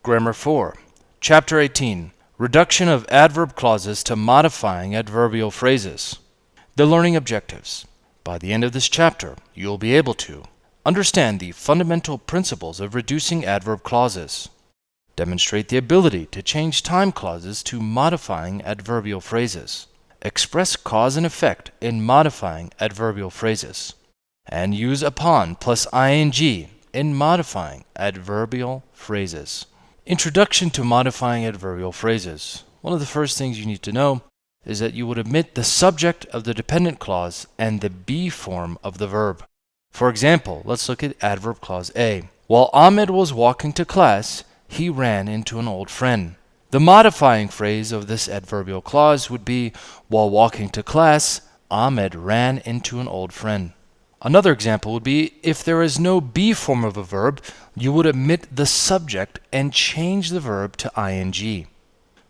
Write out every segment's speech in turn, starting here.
Grammar 4. Chapter 18. Reduction of adverb clauses to modifying adverbial phrases. The learning objectives. By the end of this chapter, you will be able to understand the fundamental principles of reducing adverb clauses, demonstrate the ability to change time clauses to modifying adverbial phrases, express cause and effect in modifying adverbial phrases, and use upon plus ing in modifying adverbial phrases. Introduction to modifying adverbial phrases. One of the first things you need to know is that you would omit the subject of the dependent clause and the be form of the verb. For example, let's look at adverb clause A. While Ahmed was walking to class, he ran into an old friend. The modifying phrase of this adverbial clause would be, while walking to class, Ahmed ran into an old friend. Another example would be, if there is no be form of a verb, you would omit the subject and change the verb to ing.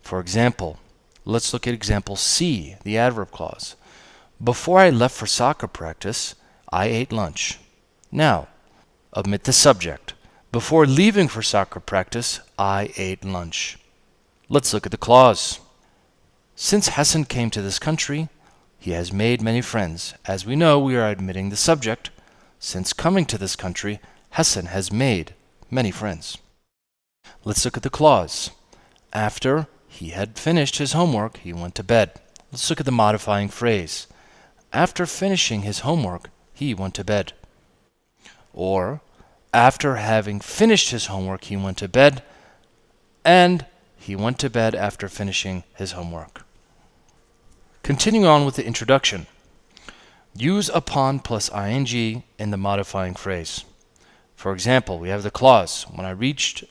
For example, let's look at example C, the adverb clause. Before I left for soccer practice, I ate lunch. Now, omit the subject. Before leaving for soccer practice, I ate lunch. Let's look at the clause. Since Hassan came to this country, he has made many friends. As we know, we are omitting the subject. Since coming to this country, Hassan has made many friends. Let's look at the clause. After he had finished his homework, he went to bed. Let's look at the modifying phrase. After finishing his homework, he went to bed. Or, after having finished his homework, he went to bed, and he went to bed after finishing his homework. Continuing on with the introduction. Use upon plus ing in the modifying phrase. For example, we have the clause, when I reached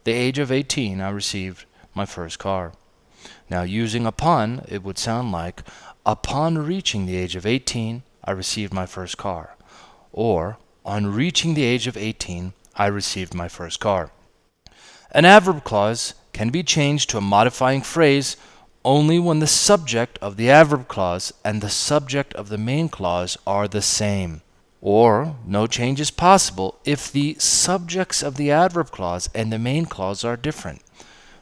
the age of 18, I received my first car. Now, using upon, it would sound like, upon reaching the age of 18, I received my first car. Or, on reaching the age of 18, I received my first car. An adverb clause can be changed to a modifying phrase only when the subject of the adverb clause and the subject of the main clause are the same. Or, no change is possible if the subjects of the adverb clause and the main clause are different.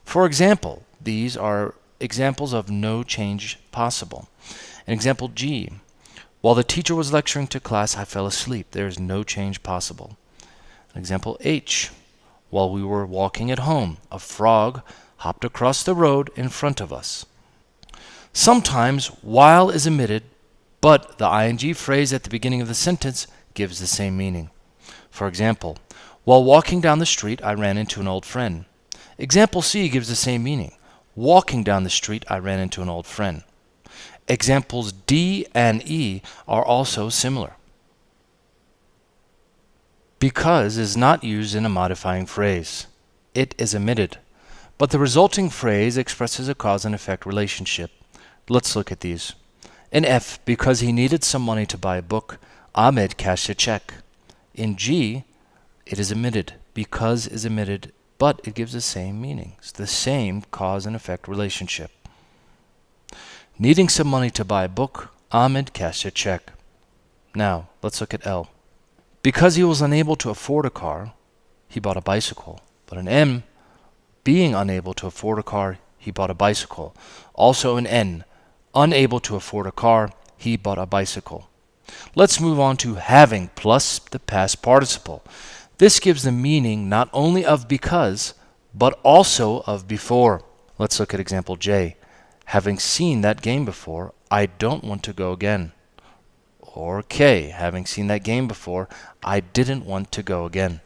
For example, these are examples of no change possible. In example G, while the teacher was lecturing to class, I fell asleep. There is no change possible. Example H, while we were walking at home, a frog hopped across the road in front of us. Sometimes while is omitted, but the ing phrase at the beginning of the sentence gives the same meaning. For example, while walking down the street, I ran into an old friend. Example C gives the same meaning. Walking down the street, I ran into an old friend. Examples D and E are also similar. Because is not used in a modifying phrase. It is omitted, but the resulting phrase expresses a cause and effect relationship. Let's look at these. In F, because he needed some money to buy a book, Ahmed cashed a check. In G, it is omitted. Because is omitted, but it gives the same meaning. It's the same cause and effect relationship. Needing some money to buy a book, Ahmed cashed a check. Now, let's look at L. Because he was unable to afford a car, he bought a bicycle. But in M, being unable to afford a car, he bought a bicycle. Also in N, unable to afford a car, he bought a bicycle. Let's move on to having plus the past participle. This gives the meaning not only of because, but also of before. Let's look at example J. Having seen that game before, I don't want to go again. Or K. Having seen that game before, I didn't want to go again.